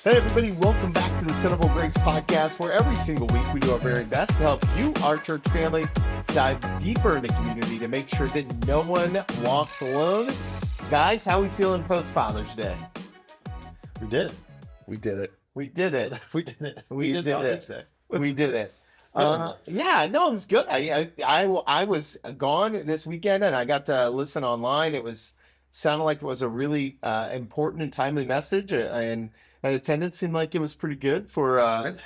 Hey everybody, welcome back to the Son of Grace podcast, where every single week we do our very best to help you, our church family, dive deeper into community to make sure that no one walks alone. Guys, how we feeling post Father's Day? We did it. We did it. We did it. We did it. We did it. We did it. Really? Yeah, no, it was good. I was gone this weekend and I got to listen online. It was sounded like it was a really important and timely message, and attendance seemed like it was pretty good for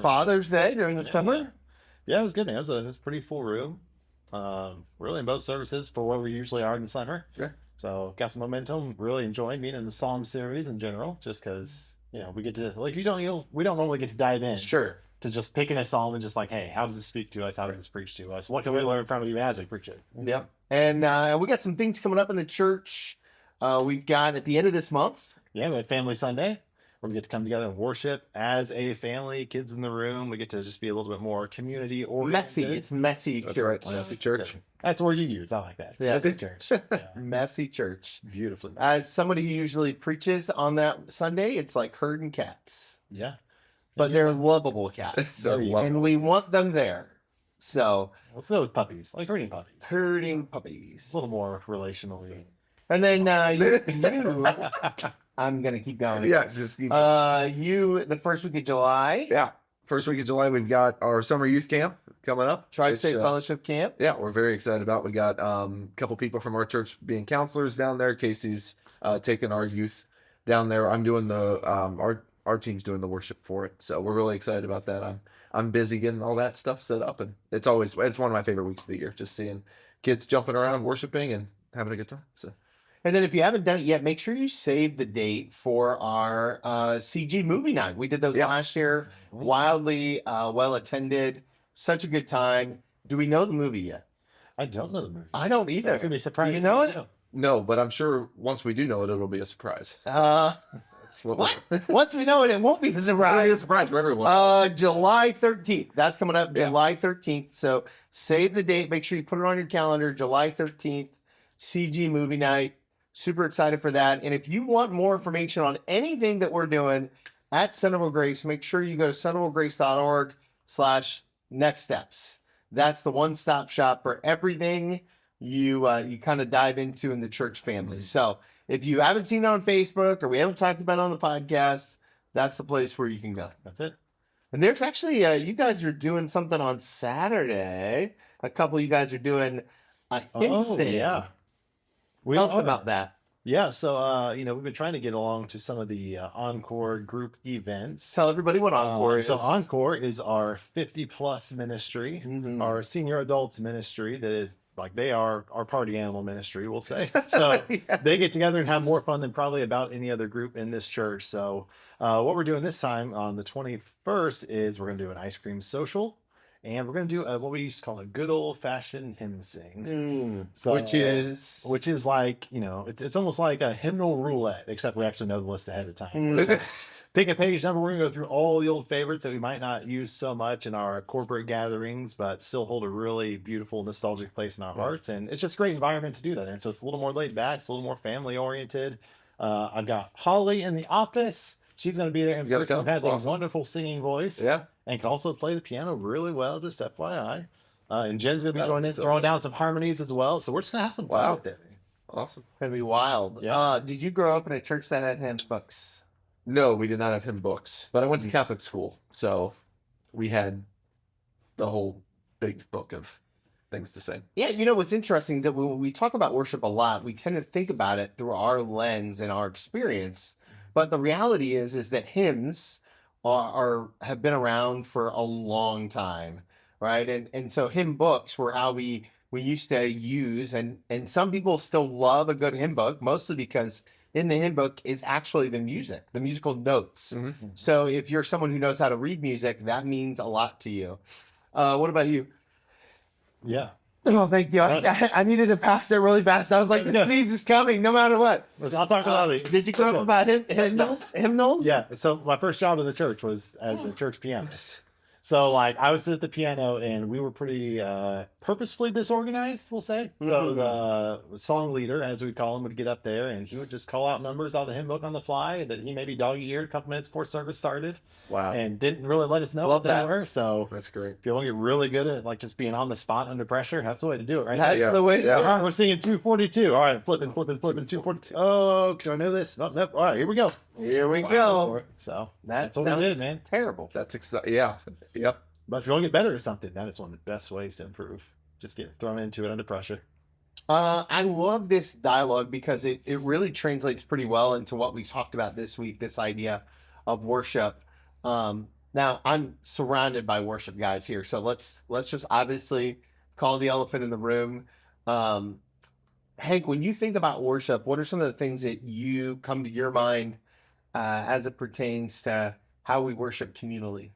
Father's Day during the summer. Yeah, it was good, man. It was a pretty full room. Really in both services for where we usually are in the summer. Yeah. So got some momentum. Really enjoying being in the Psalm series in general, just because we get to we don't normally get to dive in. Sure. To just picking a psalm and just like, hey, how does this speak to us? How does this preach to us? What can we learn from it even as we preach it? Yep. And we got some things coming up in the church. We've got at the end of this month. Yeah, we had Family Sunday, where we get to come together and worship as a family, kids in the room. We get to just be a little bit more community oriented. Messy. It's messy church. Right. Messy church. That's the word you use. I like that. Yeah. Messy church. Yeah. Messy church. Beautifully. As somebody who usually preaches on that Sunday, it's like herding cats. Yeah. But they're lovable cats. And we want them there. So let's go with puppies, like herding puppies. Herding puppies. It's a little more relationally. And then you I'm gonna keep going. Yeah, just keep you the first week of July. Yeah. First week of July, we've got our summer youth camp coming up. Tri-State Fellowship Camp. Yeah, we're very excited about. We got a couple people from our church being counselors down there. Casey's taking our youth down there. I'm doing the our team's doing the worship for it, so we're really excited about that. I'm busy getting all that stuff set up, and it's one of my favorite weeks of the year, just seeing kids jumping around, worshiping, and having a good time. So. And then if you haven't done it yet, make sure you save the date for our CG movie night. We did those last year. Wildly well attended. Such a good time. Do we know the movie yet? I don't know the movie. I don't either. It's going to be surprising. Do you know it? No, but I'm sure once we do know it, it'll be a surprise. That's what? Once we know it, it won't be a surprise. It'll be a surprise for everyone. July 13th. That's coming up July 13th. So save the date. Make sure you put it on your calendar. July 13th, CG movie night. Super excited for that. And if you want more information on anything that we're doing at Son of Grace, make sure you go to sonofgrace.org/next steps. That's the one-stop shop for everything you kind of dive into in the church family. Mm-hmm. So if you haven't seen it on Facebook or we haven't talked about it on the podcast, that's the place where you can go. That's it. And there's actually, you guys are doing something on Saturday. A couple of you guys are doing a hymn sing. Yeah. Tell us about that. Yeah, so we've been trying to get along to some of the Encore group events. Tell everybody what Encore is. So Encore is our 50+ ministry, our senior adults ministry that is like they are our party animal ministry, we'll say. So they get together and have more fun than probably about any other group in this church. So what we're doing this time on the 21st is we're going to do an ice cream social. And we're going to do what we used to call a good old-fashioned hymn sing. So, which is like, it's almost like a hymnal roulette, except we actually know the list ahead of time. Pick a page number. We're going to go through all the old favorites that we might not use so much in our corporate gatherings, but still hold a really beautiful, nostalgic place in our hearts. And it's just a great environment to do that. And so it's a little more laid back. It's a little more family-oriented. I've got Holly in the office. She's going to be there in person. Has a wonderful singing voice. Yeah. And can also play the piano really well, just FYI. And Jen's going to be joining in, throwing down some harmonies as well. So we're just going to have some fun with it. Awesome. It's going to be wild. Yeah. Did you grow up in a church that had hymn books? No, we did not have hymn books. But I went to Catholic school. So we had the whole big book of things to sing. Yeah, what's interesting is that when we talk about worship a lot, we tend to think about it through our lens and our experience. But the reality is that hymns have been around for a long time, right? And so hymn books were how we used to use, and some people still love a good hymn book, mostly because in the hymn book is actually the music, the musical notes. Mm-hmm. So if you're someone who knows how to read music, that means a lot to you. What about you? Yeah. Oh, thank you. I needed to pass it really fast. I was like, the sneeze is coming no matter what. I'll talk about it. Did you grow up about hymnals? Yeah. So my first job in the church was as a church pianist. So I would sit at the piano and we were pretty purposefully disorganized, we'll say. So the song leader, as we call him, would get up there and he would just call out numbers out of the hymn book on the fly that he maybe dog-eared a couple minutes before service started. Wow. And didn't really let us know Love what they that. were. So That's great. if you want to get really good at like just being on the spot under pressure, that's the way to do it, right? That's Yeah. the way to Yeah. do it. All right, we're singing 242. All right, flipping, 242. Oh, do I know this? Oh, nope. All right, here we go. Here we Wow, go. So That's what we sounds did, man. terrible. That's exciting. Yeah. Yep. But if you want to get better at something, that is one of the best ways to improve. Just get thrown into it under pressure. I love this dialogue because it really translates pretty well into what we talked about this week, this idea of worship. Now I'm surrounded by worship guys here, so let's just obviously call the elephant in the room. Hank, when you think about worship, what are some of the things that you come to your mind as it pertains to how we worship communally?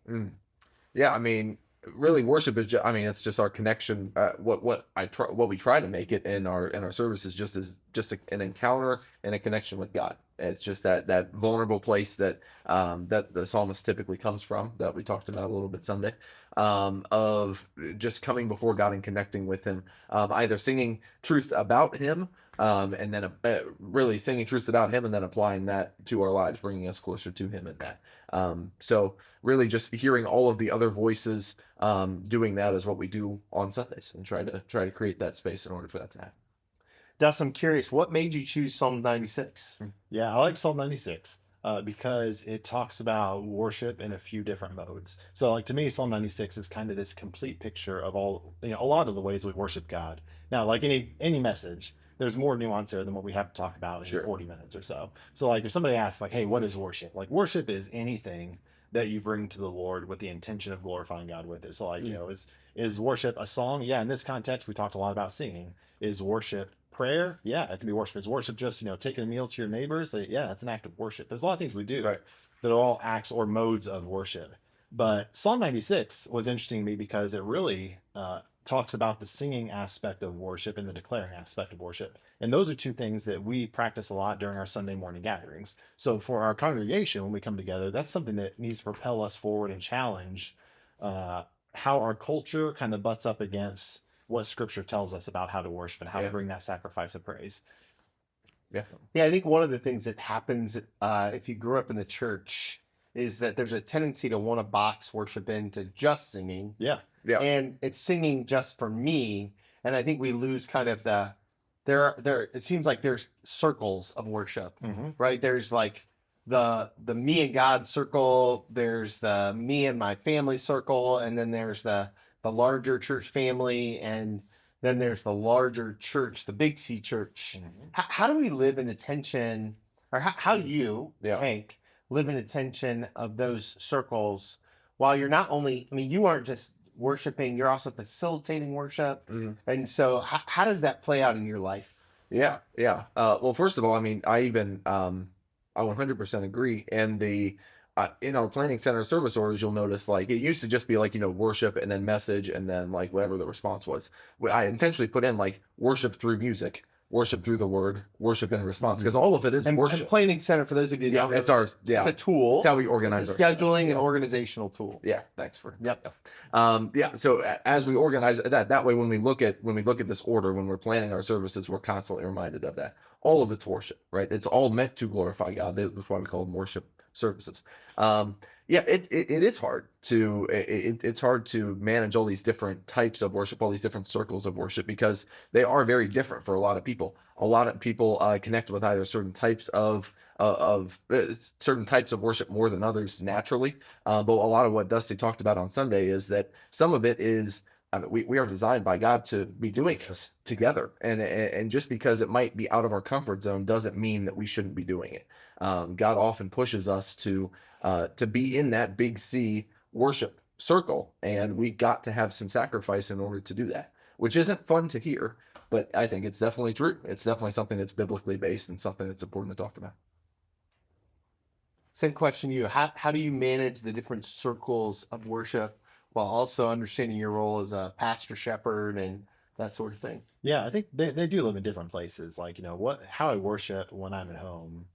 Yeah, I mean, really, worship is just, I mean, it's just our connection. What we try to make it in our services just an encounter and a connection with God. It's just that vulnerable place that that the psalmist typically comes from, that we talked about a little bit Sunday, of just coming before God and connecting with Him, either singing truth about Him, and then really singing truth about Him, and then applying that to our lives, bringing us closer to Him in that. So really just hearing all of the other voices, doing that is what we do on Sundays, and try to create that space in order for that to happen. Dust, I'm curious, what made you choose Psalm 96? Yeah, I like Psalm 96 because it talks about worship in a few different modes. So, like to me, Psalm 96 is kind of this complete picture of all, a lot of the ways we worship God. Now, like any message, there's more nuance there than what we have to talk about in 40 minutes or so. So, like if somebody asks, like, "Hey, what is worship?" Like, worship is anything that you bring to the Lord with the intention of glorifying God with it. So, like, is worship a song? Yeah, in this context, we talked a lot about singing. Is worship prayer? Yeah, it can be worship. Is worship just, taking a meal to your neighbors? Yeah, that's an act of worship. There's a lot of things we do Right. that are all acts or modes of worship. But Psalm 96 was interesting to me because it really talks about the singing aspect of worship and the declaring aspect of worship. And those are two things that we practice a lot during our Sunday morning gatherings. So for our congregation, when we come together, that's something that needs to propel us forward and challenge how our culture kind of butts up against what Scripture tells us about how to worship and how to bring that sacrifice of praise. Yeah. Yeah, I think one of the things that happens if you grew up in the church is that there's a tendency to want to box worship into just singing. Yeah. Yeah. And it's singing just for me. And I think we lose kind of it seems like there's circles of worship, right? There's like the me and God circle, there's the me and my family circle, and then there's the larger church family, and then there's the larger church, the big C church. How do we live in the tension, or how do you, Hank, live in the tension of those circles while you're not only, I mean, you aren't just worshiping, you're also facilitating worship. And so how does that play out in your life? Yeah. Well, first of all, I mean, I 100% agree. And in our planning center service orders, you'll notice like it used to just be like, worship and then message and then like whatever the response was. I intentionally put in like worship through music, worship through the word, worship in response, because all of it is worship. And planning center, for those of you that don't know, it's a tool. It's It's how we organize a scheduling and organizational tool. Yeah, thanks for so as we organize that way, when we look at this order, when we're planning our services, we're constantly reminded of that. All of it's worship, right? It's all meant to glorify God. That's why we call them worship services. It is hard to it's hard to manage all these different types of worship, all these different circles of worship, because they are very different for a lot of people. A lot of people connect with either certain types of worship more than others naturally. But a lot of what Dusty talked about on Sunday is that some of it is, we are designed by God to be doing this together, and just because it might be out of our comfort zone doesn't mean that we shouldn't be doing it. God often pushes us to be in that big C worship circle, and we got to have some sacrifice in order to do that, which isn't fun to hear, but I think it's definitely true. It's definitely something that's biblically based and something that's important to talk about. Same question to you. How do you manage the different circles of worship while also understanding your role as a pastor shepherd and that sort of thing? Yeah, I think they do live in different places. Like, how I worship when I'm at home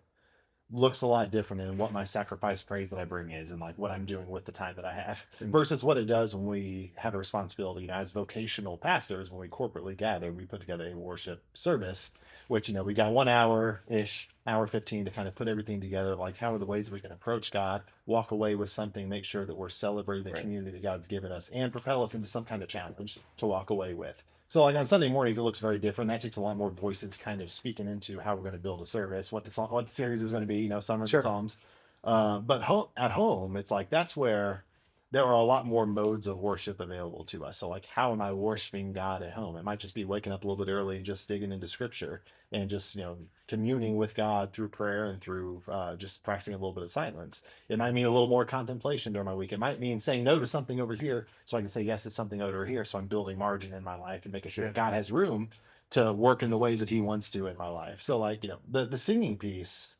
looks a lot different than what my sacrifice praise that I bring is, and like what I'm doing with the time that I have versus what it does when we have a responsibility. You know, as vocational pastors, when we corporately gather, we put together a worship service, which, you know, we got 1 hour ish, hour 15 to kind of put everything together. Like, how are the ways we can approach God, walk away with something, make sure that we're celebrating the community that God's given us, and propel us into some kind of challenge to walk away with. So like on Sunday mornings, it looks very different. That takes a lot more voices kind of speaking into how we're going to build a service, what the series is going to be, you know, Summers and Psalms. But at home, it's like that's where there are a lot more modes of worship available to us. So like, how am I worshiping God at home? It might just be waking up a little bit early and just digging into scripture and just, you know, communing with God through prayer and through just practicing a little bit of silence. It might mean a little more contemplation during my week. It might mean saying no to something over here so I can say yes to something over here. So I'm building margin in my life and making sure that God has room to work in the ways that he wants to in my life. So like, you know, the singing piece,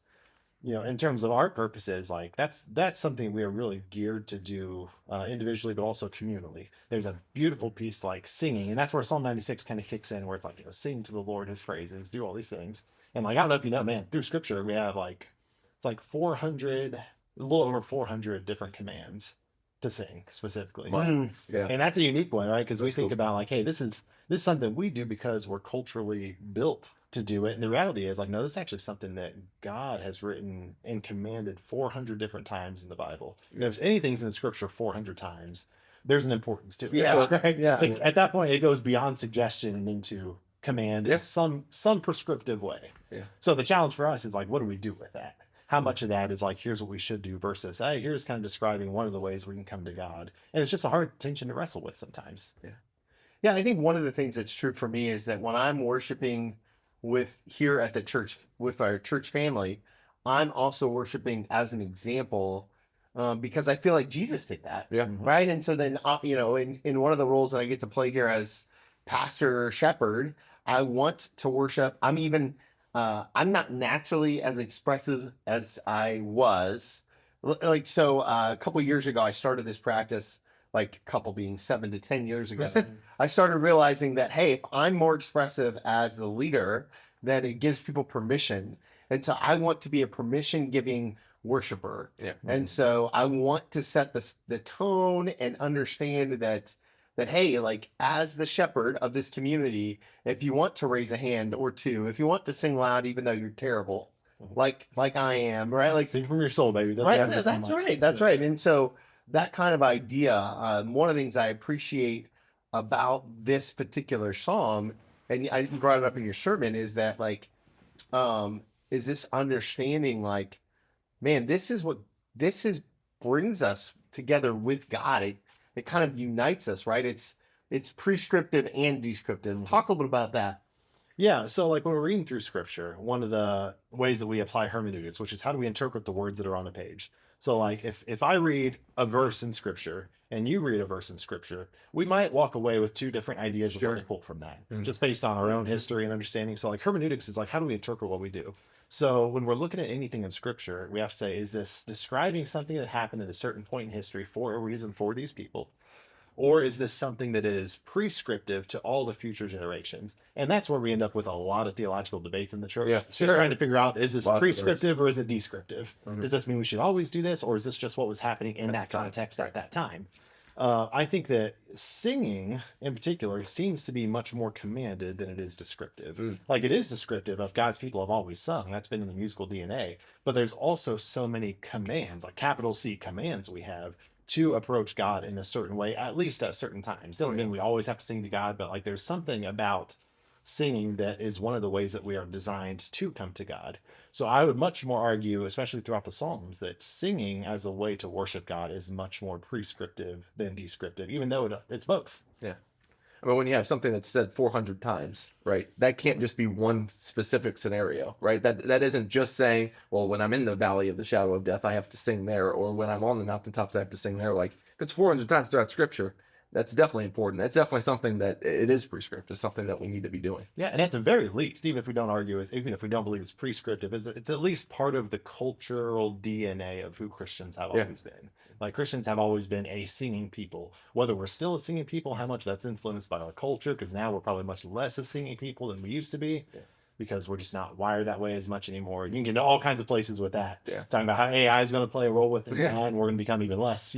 you know, in terms of art purposes, like that's something we are really geared to do individually, but also communally. There's a beautiful piece like singing, and that's where Psalm 96 kind of kicks in, where it's like, you know, sing to the Lord his praises, do all these things. And like, I don't know if you know, man, through scripture, we have like, it's like 400, a little over 400 different commands to sing specifically. Yeah. And that's a unique one, right? Because we think cool. about like, hey, this is something we do because we're culturally built to do it. And the reality is like, no, this is actually something that God has written and commanded 400 different times in the Bible. And if anything's in the scripture 400 times, there's an importance to it. Yeah. Right? Yeah. At that point, it goes beyond suggestion and into command in some prescriptive way. Yeah. So the challenge for us is like, what do we do with that? How much of that is like, here's what we should do versus, hey, here's kind of describing one of the ways we can come to God. And it's just a hard tension to wrestle with sometimes. Yeah, I think one of the things that's true for me is that when I'm worshiping with here at the church with our church family, I'm also worshiping as an example because I feel like Jesus did that. Yeah. Right. And so then, you know, in one of the roles that I get to play here as pastor or shepherd, I want to worship. I'm not naturally as expressive as I was. Like, so a couple years ago, I started this practice, like a couple being 7 to 10 years ago. I started realizing that, hey, if I'm more expressive as the leader, then it gives people permission. And so I want to be a permission giving worshiper. Yeah. And so I want to set the tone and understand that, hey, like as the shepherd of this community, if you want to raise a hand or two, if you want to sing loud, even though you're terrible, like I am, right? Like Sing from your soul, baby. right, that's right. That's right. And so that kind of idea, one of the things I appreciate about this particular psalm, and I brought it up in your sermon, is that like, is this understanding like, man, this is brings us together with God. It kind of unites us, right? It's prescriptive and descriptive. Talk a little bit about that. Yeah, so like when we're reading through scripture, one of the ways that we apply hermeneutics, which is how do we interpret the words that are on a page. So like if I read a verse in scripture and you read a verse in scripture, we might walk away with two different ideas of what to pull from that, just based on our own history and understanding. So like hermeneutics is like, how do we interpret what we do? So when we're looking at anything in scripture, we have to say, is this describing something that happened at a certain point in history for a reason for these people? Or is this something that is prescriptive to all the future generations? And that's where we end up with a lot of theological debates in the church. Yeah, Just trying to figure out, is this prescriptive or is it descriptive? Mhm. Does this mean we should always do this? Or is this just what was happening in that context at that time? I think that singing in particular seems to be much more commanded than it is descriptive. Like it is descriptive of God's people have always sung. That's been in the musical DNA. But there's also so many commands, like capital C commands we have to approach God in a certain way, at least at certain times. Doesn't mean we always have to sing to God, but like there's something about singing that is one of the ways that we are designed to come to God. So I would much more argue, especially throughout the Psalms, that singing as a way to worship God is much more prescriptive than descriptive, even though it's both. Yeah. I mean, when you have something that's said 400 times, right, that can't just be one specific scenario, right? That isn't just saying, well, when I'm in the valley of the shadow of death, I have to sing there, or when I'm on the mountaintops, I have to sing there. Like, if it's 400 times throughout scripture, that's definitely important. That's definitely something that it is prescriptive, something that we need to be doing. Yeah, and at the very least, even if we don't argue it, even if we don't believe it's prescriptive, it's at least part of the cultural DNA of who Christians have always been. Like Christians have always been a singing people. Whether we're still a singing people, how much that's influenced by our culture, because now we're probably much less a singing people than we used to be. because we're just not wired that way as much anymore. You can get into all kinds of places with that. Yeah. Talking about how AI is going to play a role within Yeah. that, and we're going to become even less,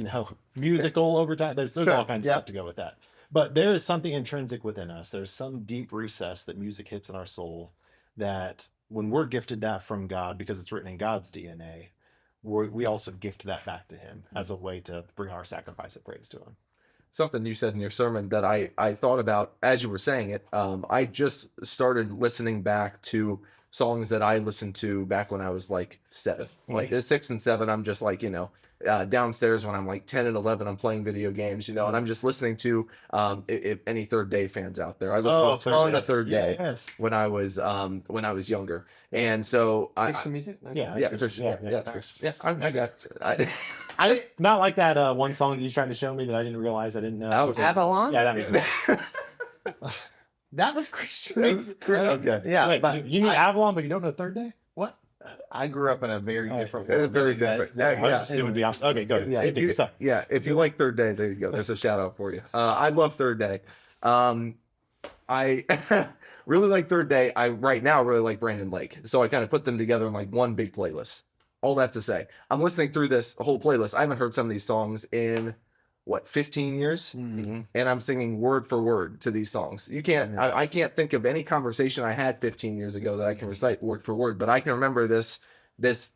musical over time. There's Sure. all kinds of stuff to go with that. But there is something intrinsic within us. There's some deep recess that music hits in our soul that when we're gifted that from God, because it's written in God's DNA, we also gift that back to him as a way to bring our sacrifice of praise to him. Something you said in your sermon that I thought about as you were saying it. I just started listening back to songs that I listened to back when I was like 7, like 6 and 7. I'm just like, downstairs when I'm like 10 and 11, I'm playing video games, and I'm just listening to, if any Third Day fans out there, I listened to a ton of Third Day when I was younger. And so Christian music? I didn't, not like that one song that you tried to show me that I didn't realize I didn't know. That was Avalon? Yeah, that was That was Christian music. Okay. Yeah, Wait, but you knew Avalon, but you don't know Third Day? what? I grew up in a very different Very world. than you different. guys. Yeah, I was just assuming the opposite. Okay, go. Yeah, If you like Third Day, there you go. There's a shout out for you. I love Third Day. I really like Third Day. I right now really like Brandon Lake. So I kind of put them together in like one big playlist. All that to say, I'm listening through this whole playlist. I haven't heard some of these songs in 15 years, Mhm. and I'm singing word for word to these songs. You can't. I can't think of any conversation I had 15 years ago that I can recite word for word, but I can remember this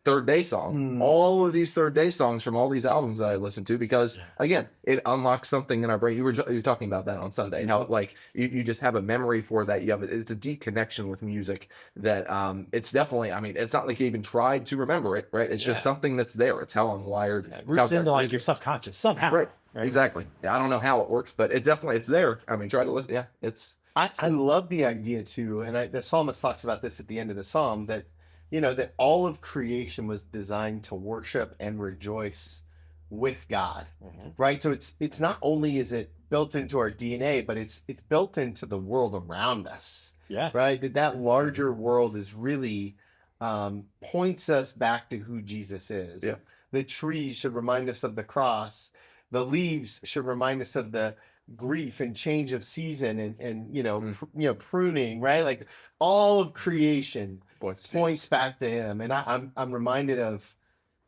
Third Day song, all of these Third Day songs from all these albums that I listened to, because again, it unlocks something in our brain. You were talking about that on Sunday, how like you just have a memory for that. It's a deep connection with music that it's definitely. I mean, it's not like you even tried to remember it, right? It's just something that's there. It's how I'm wired. It roots into like your subconscious somehow. Right. Exactly. I don't know how it works, but it's there. I mean, try to listen. Yeah, it's. I love the idea too, and the psalmist talks about this at the end of the psalm, that that all of creation was designed to worship and rejoice with God, right? So it's not only is it built into our DNA, but it's built into the world around us. Yeah. Right. That larger world is really points us back to who Jesus is. Yeah. The trees should remind us of the cross. The leaves should remind us of the grief and change of season and pruning, right? Like all of creation points back to him. And I'm reminded of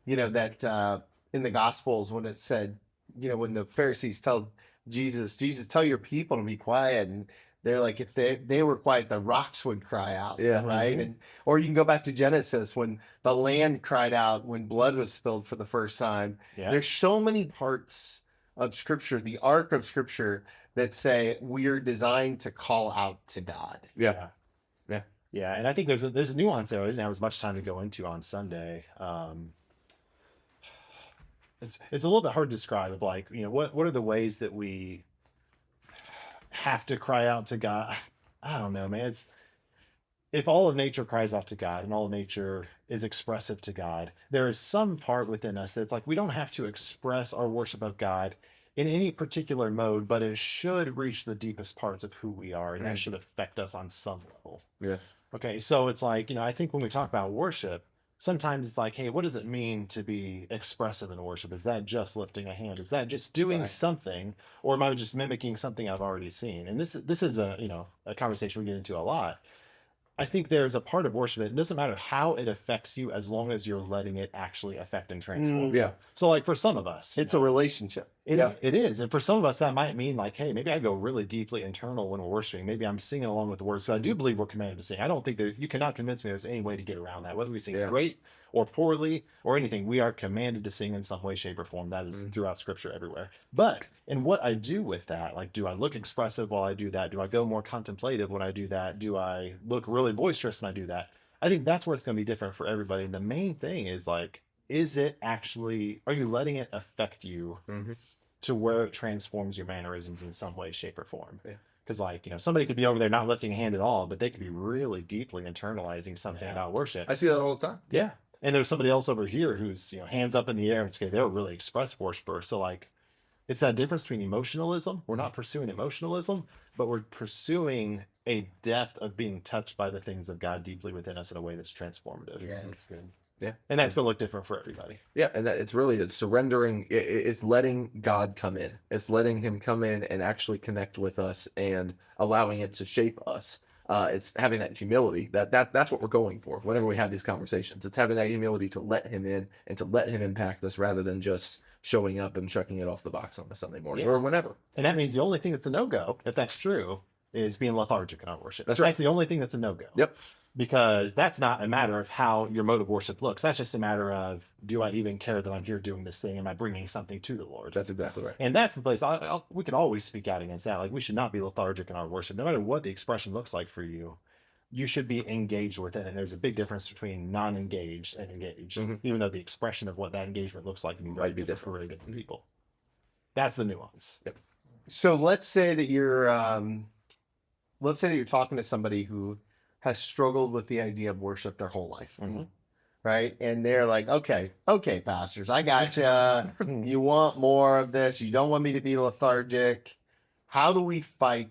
that in the Gospels when it said, when the Pharisees tell Jesus, tell your people to be quiet, and they're like, if they were quiet, the rocks would cry out. Yeah. Right. And or you can go back to Genesis when the land cried out when blood was spilled for the first time. Yeah. There's so many parts of Scripture, the arc of Scripture, that say we're designed to call out to God. Yeah. Yeah, and I think there's a nuance there I didn't have as much time to go into on Sunday. It's a little bit hard to describe of like, what are the ways that we have to cry out to God? I don't know, man. If all of nature cries out to God and all of nature is expressive to God, there is some part within us that's like we don't have to express our worship of God in any particular mode, but it should reach the deepest parts of who we are, and that should affect us on some level. Yeah. Okay, so it's like, I think when we talk about worship, sometimes it's like, hey, what does it mean to be expressive in worship? Is that just lifting a hand? Is that just doing something, or am I just mimicking something I've already seen? And this is a conversation we get into a lot. I think there's a part of worship that it doesn't matter how it affects you as long as you're letting it actually affect and transform. Yeah. So like for some of us, It's a relationship. it is. And for some of us, that might mean like, hey, maybe I go really deeply internal when we're worshiping. Maybe I'm singing along with the words. So I do believe we're commanded to sing. I don't think that you cannot convince me there's any way to get around that. Whether we sing great or poorly or anything, we are commanded to sing in some way, shape, or form. That is throughout Scripture everywhere. But in what I do with that, like, do I look expressive while I do that? Do I go more contemplative when I do that? Do I look really boisterous when I do that? I think that's where it's going to be different for everybody. And the main thing is like, are you letting it affect you to where it transforms your mannerisms in some way, shape, or form? Because like, somebody could be over there not lifting a hand at all, but they could be really deeply internalizing something about worship. I see that all the time. Yeah. And there's somebody else over here who's, hands up in the air and say they're a really expressive worshiper. So like, it's that difference between emotionalism. We're not pursuing emotionalism, but we're pursuing a depth of being touched by the things of God deeply within us in a way that's transformative. Yeah, that's good. Yeah. And that's going to look different for everybody. Yeah, and it's surrendering. It's letting God come in. It's letting Him come in and actually connect with us and allowing it to shape us. It's having that humility. That's what we're going for whenever we have these conversations. It's having that humility to let him in and to let him impact us rather than just showing up and checking it off the box on a Sunday morning or whenever. And that means the only thing that's a no-go, if that's true, is being lethargic in our worship. That's right. That's the only thing that's a no-go. Yep. Because that's not a matter of how your mode of worship looks. That's just a matter of, do I even care that I'm here doing this thing? Am I bringing something to the Lord? That's exactly right. And that's the place we can always speak out against that. Like, we should not be lethargic in our worship, no matter what the expression looks like for you. You should be engaged with it. And there's a big difference between non-engaged and engaged, even though the expression of what that engagement looks like can be very different for very different people. That's the nuance. Yep. So let's say that you're talking to somebody who has struggled with the idea of worship their whole life, right? And they're like, okay, pastors, I gotcha. You want more of this. You don't want me to be lethargic. How do we fight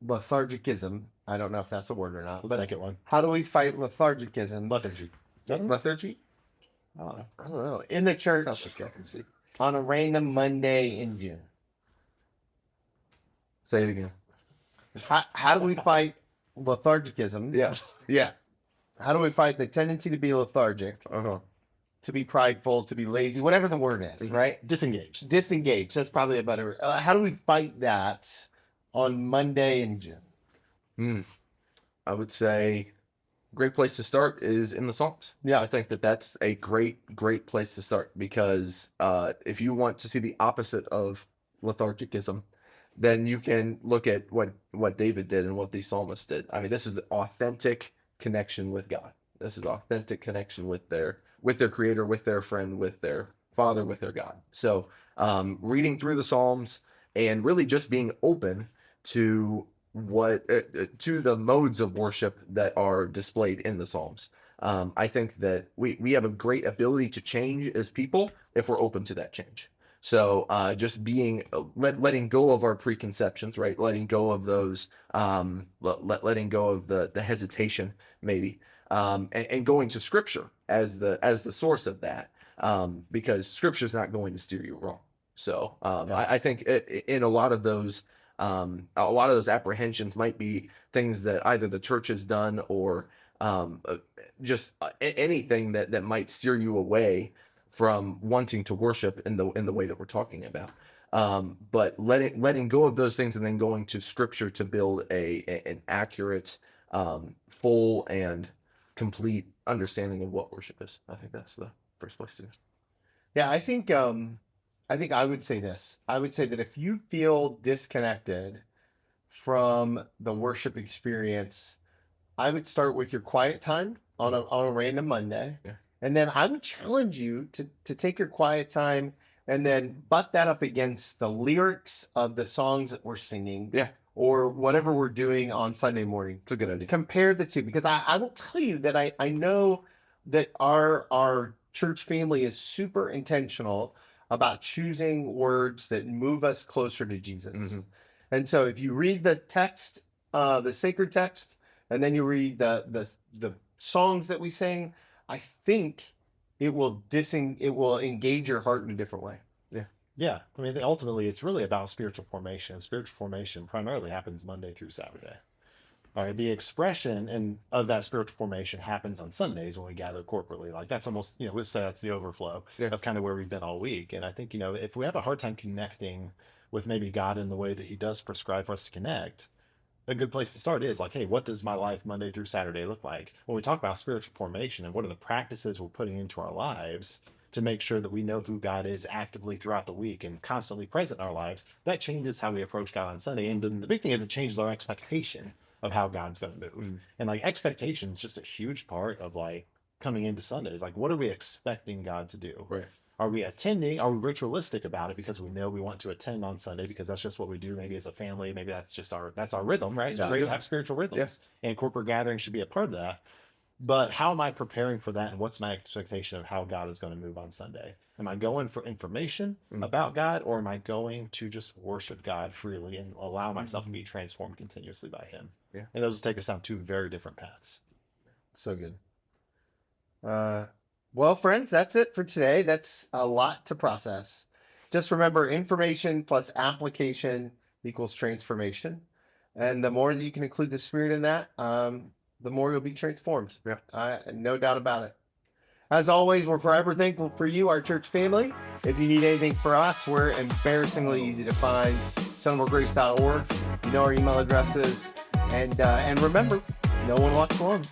lethargicism? I don't know if that's a word or not. Let's take it one. How do we fight lethargicism? Lethargy. Is that lethargy? I don't know. In the church on a random Monday in June. Say it again. How do we fight lethargicism? Yeah. How do we fight the tendency to be lethargic, to be prideful, to be lazy, whatever the word is, right? Disengaged. Disengaged. That's probably a better. How do we fight that on Monday in June? I would say great place to start is in the Psalms. Yeah. I think that's a great place to start because if you want to see the opposite of lethargicism, then you can look at what David did and what the psalmists did. I mean, this is authentic connection with God. This is authentic connection with their creator, with their friend, with their father, with their God. So reading through the Psalms and really just being open to to the modes of worship that are displayed in the Psalms. I think that we have a great ability to change as people if we're open to that change. So just being letting go of our preconceptions, right? Letting go of those, letting go of the hesitation, maybe, and going to Scripture as the source of that, because Scripture is not going to steer you wrong. So I think in a lot of those apprehensions might be things that either the church has done or just anything that might steer you away from wanting to worship in the way that we're talking about. But letting go of those things and then going to Scripture to build an accurate, full and complete understanding of what worship is. I think that's the first place to do. Yeah, I think I would say this. I would say that if you feel disconnected from the worship experience, I would start with your quiet time on a random Monday. Yeah. And then I would challenge you to take your quiet time and then butt that up against the lyrics of the songs that we're singing. Yeah. Or whatever we're doing on Sunday morning. It's a good idea. Compare the two, because I will tell you that I know that our church family is super intentional about choosing words that move us closer to Jesus. And so if you read the text, the sacred text, and then you read the songs that we sing, I think it will engage your heart in a different way. Yeah. I mean, ultimately, it's really about spiritual formation. Spiritual formation primarily happens Monday through Saturday. All right. The expression of that spiritual formation happens on Sundays when we gather corporately. Like, that's almost, we'll say that's the overflow of kind of where we've been all week. And I think, if we have a hard time connecting with maybe God in the way that he does prescribe for us to connect, a good place to start is like, hey, what does my life Monday through Saturday look like? When we talk about spiritual formation and what are the practices we're putting into our lives to make sure that we know who God is actively throughout the week and constantly present in our lives, that changes how we approach God on Sunday. And the big thing is it changes our expectation of how God's going to move. And like, expectation is just a huge part of like coming into Sundays. Like, what are we expecting God to do? Right. Are we attending? Are we ritualistic about it because we know we want to attend on Sunday because that's just what we do? Maybe as a family, maybe that's just our rhythm, right? It's great to have spiritual rhythms, and corporate gatherings should be a part of that. But how am I preparing for that? And what's my expectation of how God is going to move on Sunday? Am I going for information about God, or am I going to just worship God freely and allow myself to be transformed continuously by him? Yeah. And those will take us down two very different paths. So good. Well, friends, that's it for today. That's a lot to process. Just remember, information plus application equals transformation. And the more that you can include the Spirit in that, the more you'll be transformed. No doubt about it. As always, we're forever thankful for you, our church family. If you need anything for us, we're embarrassingly easy to find. sonofgrace.org. You know our email addresses. And remember, no one walks alone.